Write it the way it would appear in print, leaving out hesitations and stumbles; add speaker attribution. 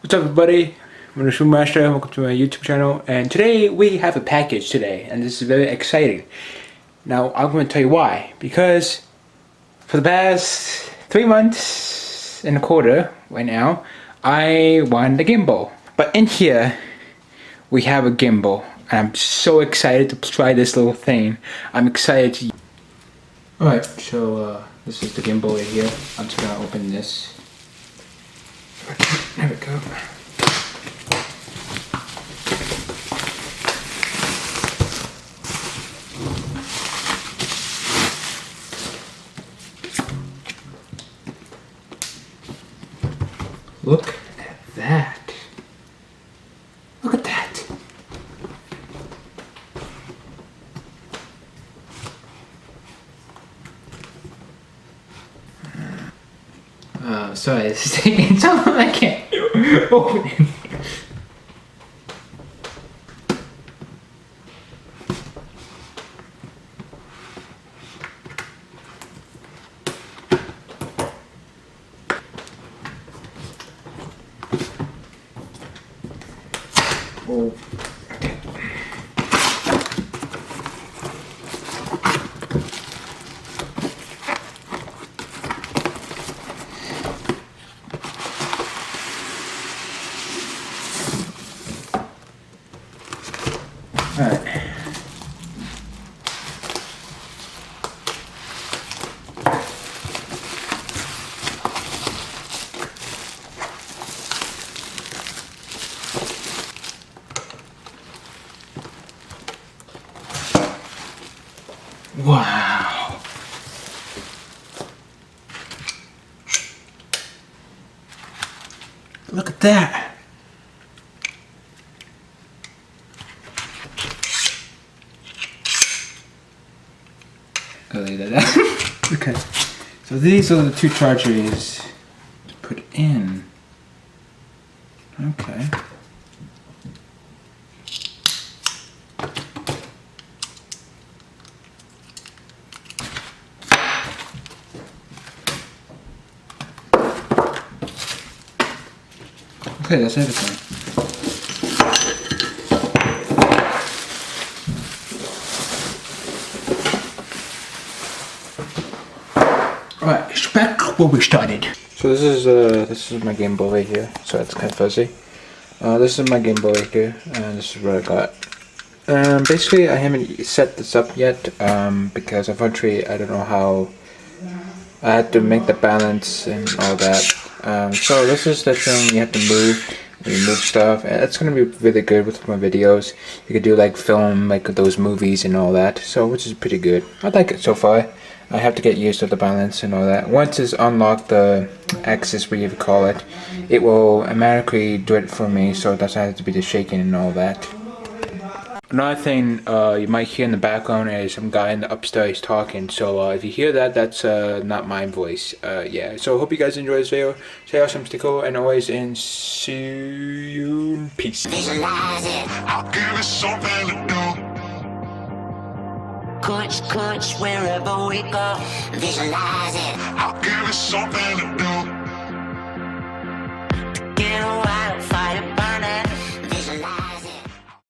Speaker 1: What's up, everybody? I'm the Master. Welcome to my YouTube channel. And today we have a package today, and this is very exciting. Now I'm going to tell you why. Because for the past 3 months and a quarter, right now, I won the gimbal. But in here, we have a gimbal. And I'm so excited to try this little thing. I'm excited to. Alright, so this is the gimbal right here. I'm just gonna open this. There we go. Look at that. Look at that. Sorry, this is taking so long. I can't open it. Oh. Alright. Wow. Look at that. I'll lay that down. Okay. So these are the two chargers to put in. Okay. Okay, that's everything. Alright, back where we started. So this is my gimbal right here. So it's kind of fuzzy. This is my gimbal right here, and this is what I got. Basically, I haven't set this up yet because unfortunately I don't know how. I had to make the balance and all that. So this is the thing you have to move. You move stuff, and it's gonna be really good with my videos. You could do like film, like those movies and all that. So which is pretty good. I like it so far. I have to get used to the balance and all that. Once it's unlocked the axis, whatever you call it, it will automatically do it for me. So it doesn't have to be the shaking and all that. Another thing you might hear in the background is some guy in the upstairs talking. So if you hear that, that's not my voice. Yeah. So hope you guys enjoy this video. Stay awesome, stay cool, and always and see you. Peace.
Speaker 2: Visualize it. I'll give it something to do. Crunch, crunch, wherever we go. Visualize it. I'll give it something to do.